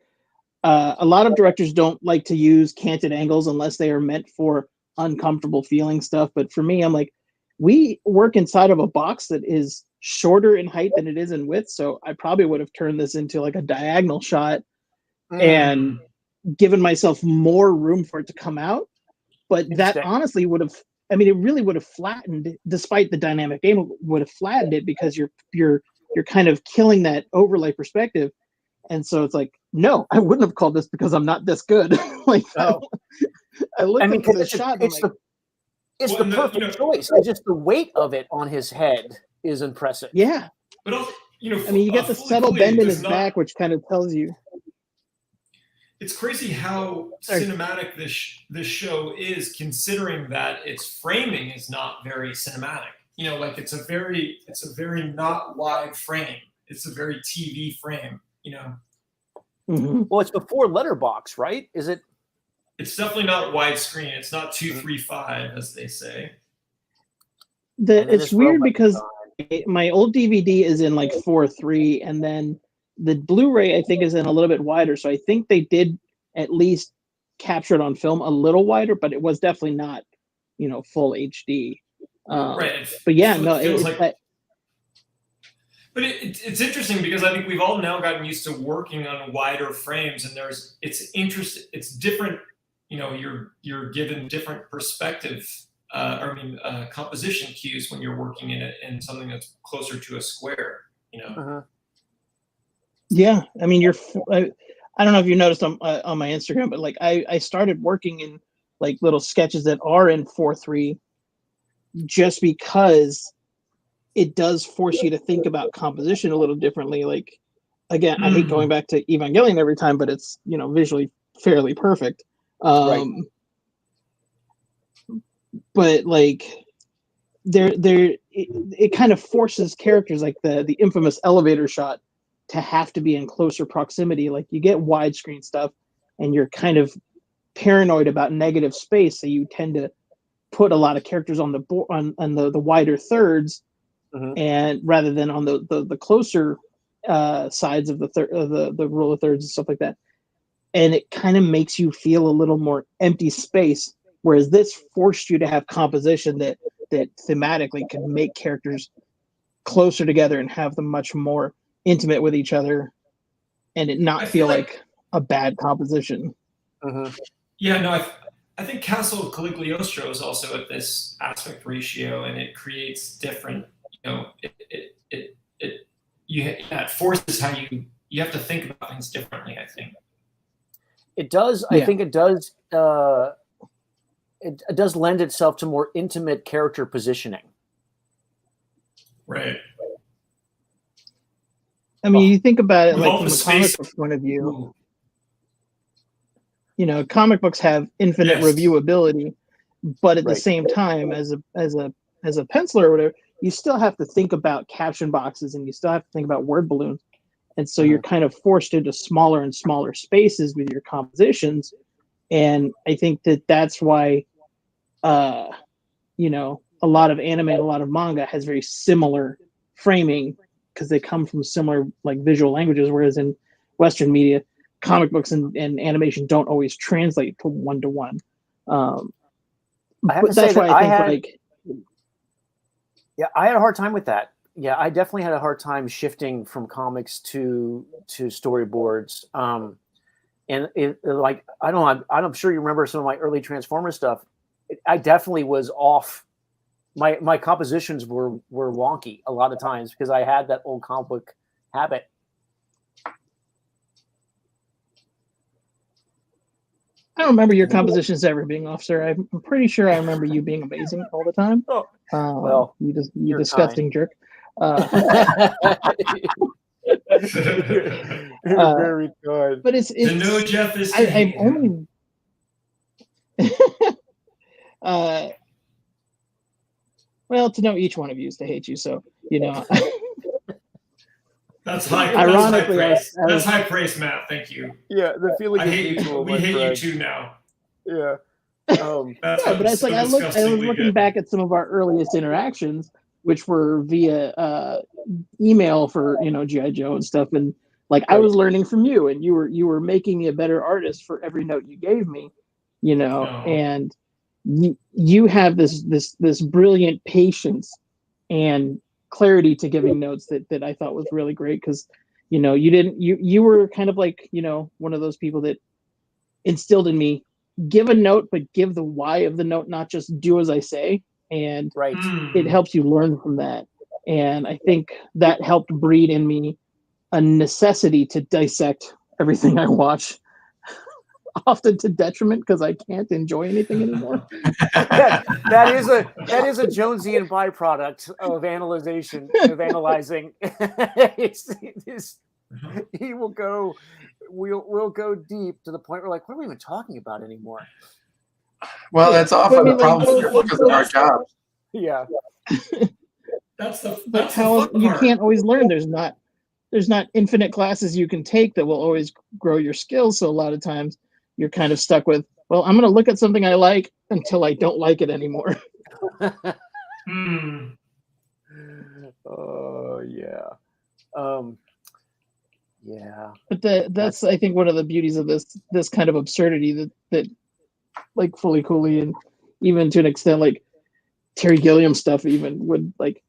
a lot of directors don't like to use canted angles unless they are meant for uncomfortable feeling stuff. But for me, I'm like, we work inside of a box that is shorter in height than it is in width, so I probably would have turned this into like a diagonal shot and given myself more room for it to come out. But that honestly would have, I mean, it really would have flattened, despite the dynamic game, would have flattened it because you're kind of killing that overlay perspective. And so it's like, no, I wouldn't have called this because I'm not this good. I looked at the shot. It's the perfect choice. It's just the weight of it on his head is impressive. Yeah. But also, I mean, you get the subtle bend in his back, which kind of tells you. it's crazy how cinematic this show is, considering that its framing is not very cinematic. You know, like it's a very not wide frame. It's a very TV frame. You know. Mm-hmm. Well, it's before Letterbox, right? Is it? It's definitely not widescreen. It's not 2.35, as they say. It's weird because my old DVD is in like 4:3, and then the Blu-ray I think is in a little bit wider. So I think they did at least capture it on film a little wider, but it was definitely not, you know, full HD. Right. But yeah, so no, it feels like. But it's interesting because I think we've all now gotten used to working on wider frames, and it's different. You know, you're given different perspective. Composition cues when you're working in something that's closer to a square. You know. Uh-huh. Yeah, I mean, I don't know if you noticed on my Instagram, but like I started working in like little sketches that are in 4:3, just because it does force you to think about composition a little differently. Like, again, I hate going back to Evangelion every time, but it's, you know, visually fairly perfect. Right. But like it kind of forces characters like the infamous elevator shot to have to be in closer proximity. Like you get widescreen stuff and you're kind of paranoid about negative space, so you tend to put a lot of characters on the board on the wider thirds, and rather than on the closer sides of the rule of thirds and stuff like that. And it kind of makes you feel a little more empty space, whereas this forced you to have composition that thematically could make characters closer together and have them much more intimate with each other, and it not feel like a bad composition. Yeah, no, I think Castle of Cagliostro is also at this aspect ratio, and it creates different. You know, it forces how you have to think about things differently. I think it does. Yeah. I think it does. It does lend itself to more intimate character positioning. Right. I mean, you think about it With like all from the a comic space- book point of view. Ooh. You know, comic books have infinite Yes. reviewability, but at the Right. same time, as a penciler or whatever, you still have to think about caption boxes and you still have to think about word balloons. And so you're kind of forced into smaller and smaller spaces with your compositions. And I think that's why, you know, a lot of anime and a lot of manga has very similar framing because they come from similar like visual languages, whereas in Western media, comic books and animation don't always translate to one-to-one. I have But to say that's why that I think I had a hard time with that. Yeah, I definitely had a hard time shifting from comics to storyboards. And like I don't know, I'm sure you remember some of my early Transformer stuff. I definitely was off. My compositions were wonky a lot of times because I had that old comic book habit. I don't remember your compositions ever being off, sir. I'm pretty sure I remember you being amazing all the time. Oh, well, you disgusting jerk. You're very good. But it's to know Jeff is I'm only well, to know each one of you is to hate you. So, you know, That's high. Ironically, that's high praise, Matt. Thank you. Yeah, the feeling I is hate mutual. you. We my hate friend. you too now. Yeah. That's yeah, but it's like I was disgustingly looking good. back at some of our earliest interactions, which were via email for, you know, G.I. Joe and stuff, and like I was learning from you, and you were making me a better artist for every note you gave me, you know, and you have this brilliant patience and clarity to giving notes that I thought was really great, because you know you were kind of like, you know, one of those people that instilled in me, give a note but give the why of the note, not just do as I say, and it helps you learn from that. And I think that helped breed in me a necessity to dissect everything I watch, often to detriment because I can't enjoy anything anymore. that is a Jonesian byproduct of analyzing. He will go we'll go deep to the point where like, what are we even talking about anymore? Well, that's often mean, the like, problem because of our jobs. Yeah. That's the But how fun you part. can't always learn. There's not infinite classes you can take that will always grow your skills. So a lot of times you're kind of stuck with, well, I'm going to look at something I like until I don't like it anymore. Hmm. Oh yeah. Yeah. But that's I think one of the beauties of this kind of absurdity that like Fooly Cooly and even to an extent like Terry Gilliam stuff even would like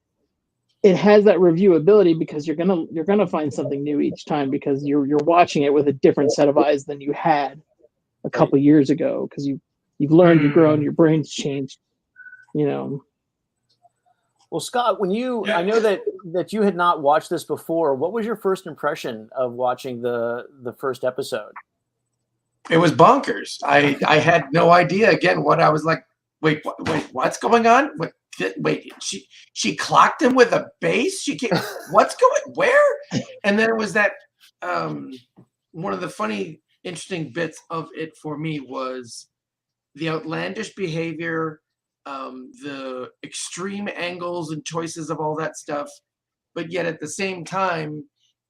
it has that reviewability because you're gonna find something new each time because you're watching it with a different set of eyes than you had a couple years ago because you've learned, you've grown, your brain's changed, you know. Well, Scott, when I know that you had not watched this before. What was your first impression of watching the first episode? It was bonkers. I had no idea again what I was like. Wait, what's going on? Wait, she clocked him with a base. She can't. What's going where? And then it was that one of the funny, interesting bits of it for me was the outlandish behavior, the extreme angles and choices of all that stuff, but yet at the same time,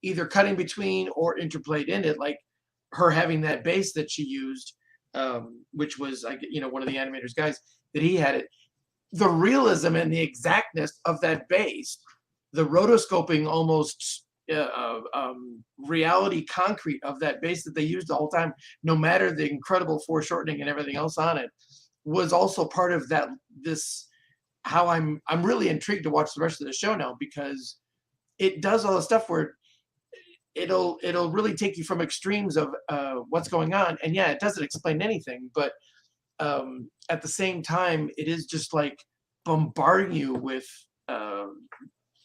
either cutting between or interplayed in it, like her having that base that she used, which was one of the animators guys that he had it. The realism and the exactness of that base, the rotoscoping almost reality concrete of that base that they used the whole time, no matter the incredible foreshortening and everything else on it, was also part of that. How I'm really intrigued to watch the rest of the show now because it does all the stuff where it'll really take you from extremes of what's going on, and yeah, it doesn't explain anything, but at the same time, it is just like bombarding you with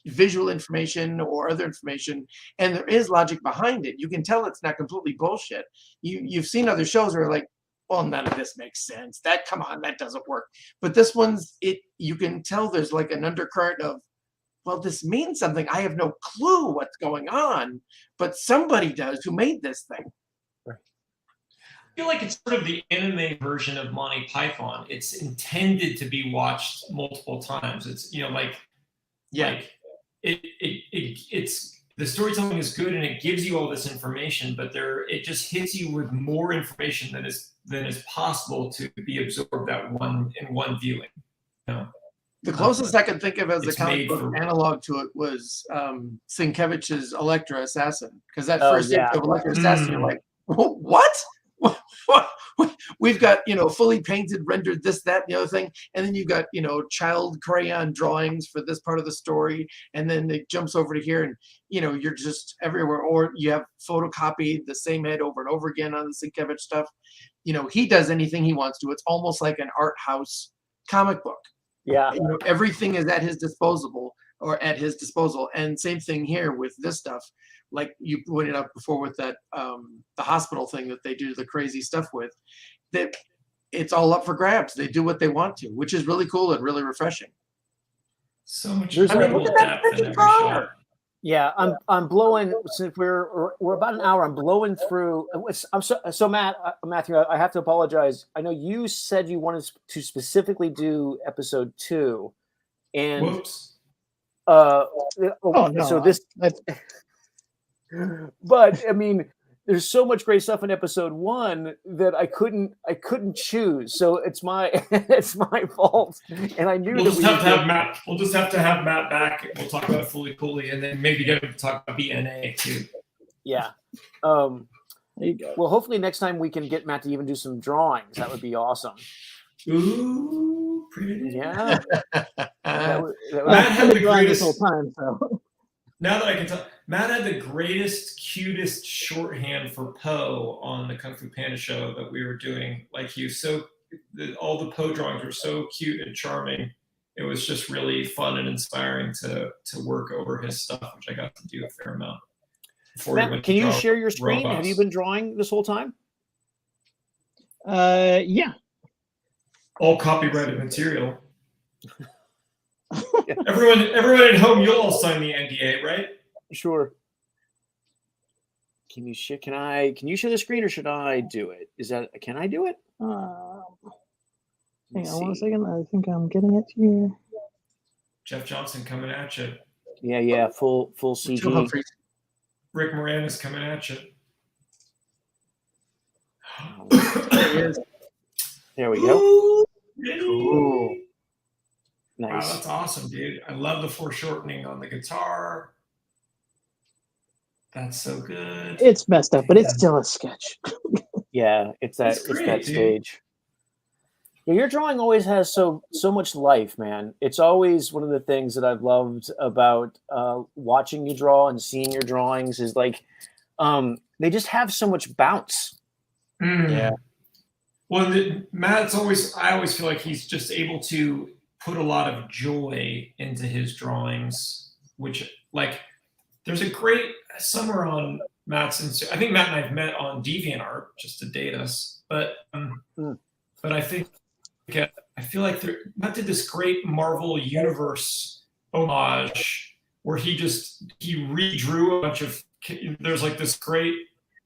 visual information or other information, and there is logic behind it. You can tell it's not completely bullshit. You've seen other shows where like, well, none of this makes sense. Come on, that doesn't work. But this one's you can tell there's like an undercurrent of, well, this means something. I have no clue what's going on, but somebody does who made this thing. I feel like it's sort of the anime version of Monty Python. It's intended to be watched multiple times. It's it's the storytelling is good and it gives you all this information, but it just hits you with more information than is possible to be absorbed in one viewing. You know? The closest I could think of as a comic book analog to it was Sienkiewicz's Elektra Assassin, because that first issue of Elektra Assassin, you're like, what? We've got fully painted, rendered this, that, and the other thing, and then you've got child crayon drawings for this part of the story, and then it jumps over to here, and you're just everywhere, or you have photocopied the same head over and over again on the Sienkiewicz stuff. He does anything he wants to. It's almost like an art house comic book. Yeah, everything is at his disposal, and same thing here with this stuff. Like you pointed out before with that the hospital thing that they do the crazy stuff with, that it's all up for grabs. They do what they want to, which is really cool and really refreshing. So much. Look at that. Yeah, I'm blowing. Since we're about an hour, I'm blowing through. So Matthew, I have to apologize. I know you said you wanted to specifically do episode 2, and whoops. So this. But I mean, there's so much great stuff in episode 1 that I couldn't choose. So it's my fault. And I knew we'll just have to have Matt back. We'll talk about Fooly Cooly and then maybe get him to talk about BNA too. Yeah. There you go. Well, hopefully next time we can get Matt to even do some drawings. That would be awesome. Ooh, pretty. Yeah. Matt had the greatest whole time. So. Now that I can tell, Matt had the greatest, cutest shorthand for Poe on the Kung Fu Panda show that we were doing. Like all the Poe drawings were so cute and charming. It was just really fun and inspiring to work over his stuff, which I got to do a fair amount. Matt, can you share your screen? Robots. Have you been drawing this whole time? Yeah. All copyrighted material. Everyone at home, you'll all sign the NDA, right? Sure. Can you share? Can you share the screen, or should I do it? Can I do it? Hang on 1 second. I think I'm getting it here. Jeff Johnson coming at you. Yeah. Full CG. Humphreys. Rick Moranis coming at you. There he is. There we go. Cool. Nice. Wow, that's awesome, dude. I love the foreshortening on the guitar. That's so good. It's messed up, but it's still a sketch. Yeah, it's that dude. stage. Yeah, your drawing always has so much life, man. It's always one of the things that I've loved about watching you draw and seeing your drawings is like they just have so much bounce. Yeah. Well, Matt's I always feel like he's just able to put a lot of joy into his drawings, which like there's a great somewhere on Matt's. I think Matt and I've met on DeviantArt just to date us, but I think. I feel like Matt did this great Marvel Universe homage where he redrew a bunch of. There's like this great.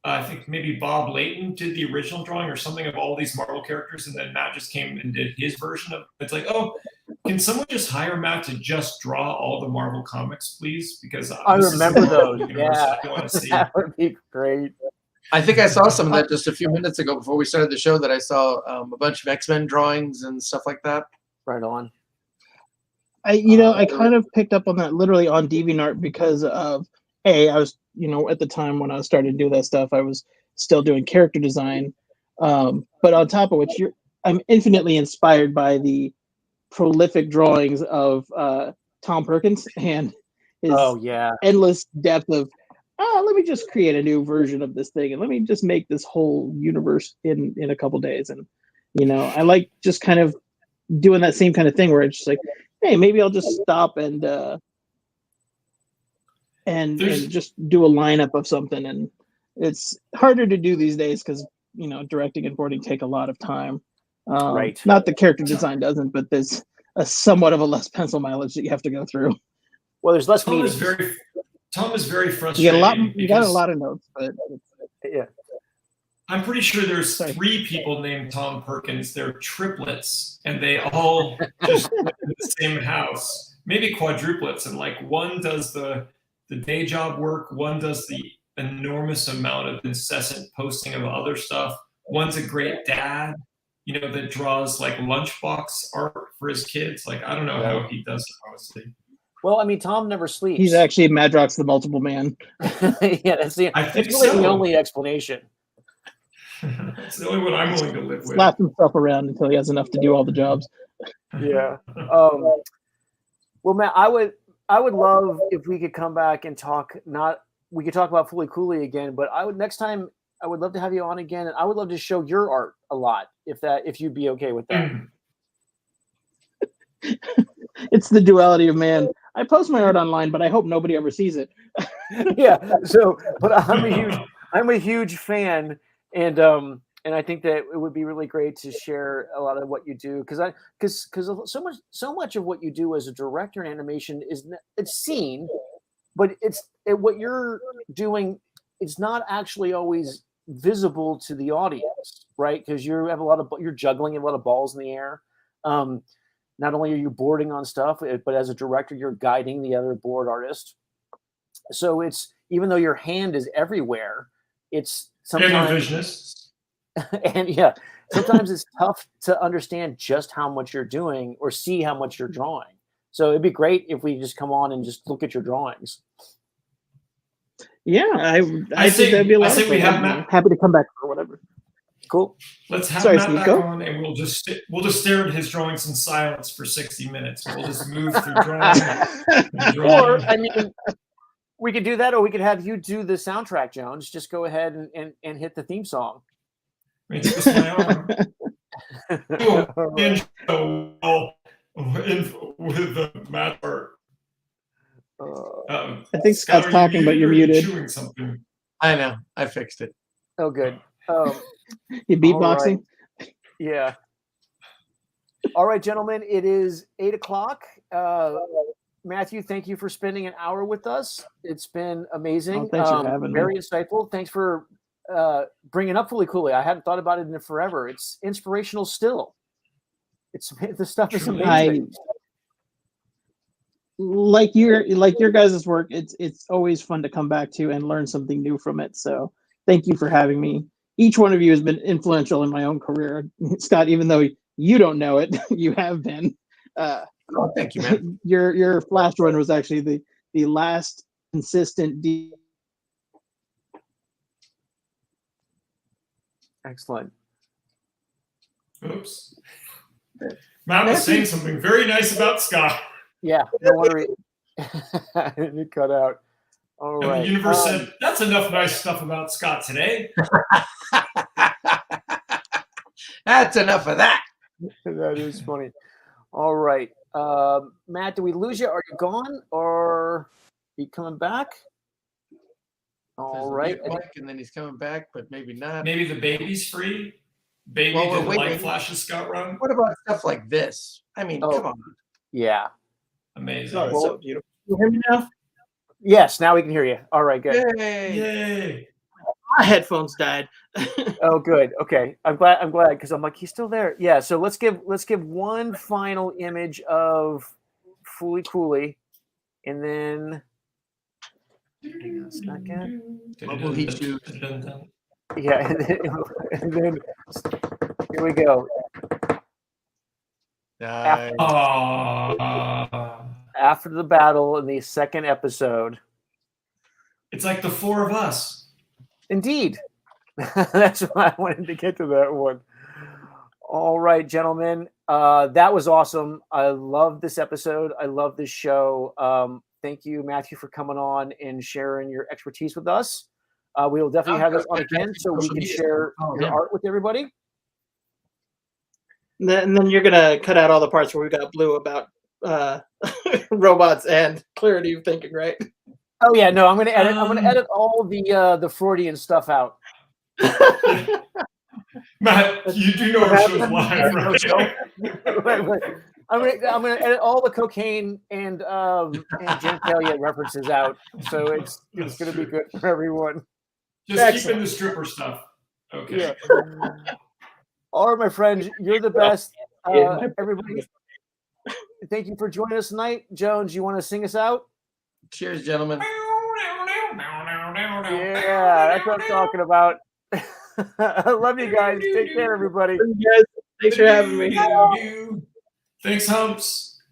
I think maybe Bob Layton did the original drawing or something of all these Marvel characters, and then Matt just came and did his version of. It's like, oh, can someone just hire Matt to just draw all the Marvel comics, please? Because I remember those. Yeah, I want to see. That would be great. I think I saw some of that just a few minutes ago before we started the show. That I saw a bunch of X-Men drawings and stuff like that. Right on. I kind of picked up on that literally on DeviantArt because of I was at the time when I started to do that stuff, I was still doing character design, but on top of which I'm infinitely inspired by the prolific drawings of Tom Perkins and his endless depth of. Let me just create a new version of this thing and let me just make this whole universe in a couple days. And, I like just kind of doing that same kind of thing where it's just like, hey, maybe I'll just stop and just do a lineup of something. And it's harder to do these days because, directing and boarding take a lot of time. Right. Not that character design doesn't, but there's a somewhat of a less pencil mileage that you have to go through. Well, there's less meetings. Tom is very frustrating. You got a lot of notes, but yeah. I'm pretty sure there's 3 people named Tom Perkins. They're triplets, and they all just live in the same house. Maybe quadruplets, and like one does the day job work, one does the enormous amount of incessant posting of other stuff. One's a great dad, that draws like lunchbox art for his kids. Like I don't know how he does it, honestly. Well, I mean, Tom never sleeps. He's actually Madrox the Multiple Man. Yeah, that's the only explanation. It's the only one I'm willing to live with. Slaps himself around until he has enough to do all the jobs. Yeah. Well, Matt, I would love if we could come back and talk. We could talk about Fooly Cooly again, but next time I would love to have you on again, and I would love to show your art a lot if you'd be okay with that. It's the duality of man. I post my art online, but I hope nobody ever sees it. Yeah. So, but I'm a huge fan, and I think that it would be really great to share a lot of what you do because so much of what you do as a director in animation it's seen, but what you're doing. It's not actually always visible to the audience, right? Because you're juggling a lot of balls in the air. Not only are you boarding on stuff, but as a director, you're guiding the other board artist. So it's even though your hand is everywhere, it's sometimes and sometimes it's tough to understand just how much you're doing or see how much you're drawing. So it'd be great if we just come on and just look at your drawings. Yeah, I think that'd be a lot of fun. We have Matt. Happy to come back or whatever. Cool. Let's have Matt back on, and we'll just stare at his drawings in silence for 60 minutes. We'll just move through drawing. Or I mean, we could do that, or we could have you do the soundtrack, Jones. Just go ahead and hit the theme song. It's just my arm. With the Matt art. I think Scott's talking, but you're muted. Chewing something. I know. I fixed it. Oh, good. You beatboxing? Right. Yeah. All right, gentlemen. It is 8:00. Matthew, thank you for spending an hour with us. It's been amazing. Oh, thanks for having me. Very insightful. Thanks for bringing up Fooly Cooly. I hadn't thought about it in forever. It's inspirational still. The stuff is amazing. Like your guys' work, it's always fun to come back to and learn something new from it. So thank you for having me. Each one of you has been influential in my own career. Scott, even though you don't know it, you have been. Oh, thank you, man. Your Flash run was actually the last consistent Excellent. Oops. Matt was saying something very nice about Scott. Yeah, no wonder it cut out. All And right. the universe said, that's enough nice stuff about Scott today. That's enough of that. That is funny. All right. Matt, did we lose you? Are you gone or are you coming back? All right. And then he's coming back, but maybe not. Maybe the baby's free. Baby Well, we're did the light waiting. flashes Scott run. What about stuff like this? I mean, come on. Yeah. Amazing. Oh, it's so beautiful. You hear me now? Yes, now we can hear you. All right, good. Yay. Yay. My headphones died. Oh, good. Okay. I'm glad because I'm like, he's still there. Yeah, so let's give one final image of Fooly Cooly, and then hang on a second. What will he choose? Yeah, and then here we go. Nice. After the battle in the second episode. It's like the four of us. Indeed. That's why I wanted to get to that one. All right, gentlemen. That was awesome. I love this episode. I love this show. Thank you, Matthew, for coming on and sharing your expertise with us. We will definitely have this on again so we can share your art with everybody. And then you're gonna cut out all the parts where we got blue about robots and clarity of thinking, right? Oh yeah, no, I'm gonna edit all the Freudian stuff out. Matt, you do know our show's live, right? I'm gonna edit all the cocaine and genitalia references out, so it's gonna be good for everyone. Just keep in the stripper stuff. Okay. Yeah. All right, my friends, you're the best. Everybody, thank you for joining us tonight. Jones, you want to sing us out? Cheers, gentlemen. Yeah, that's what I'm talking about. I love you guys. Take care, everybody. Thanks for having me. Thanks, Humps.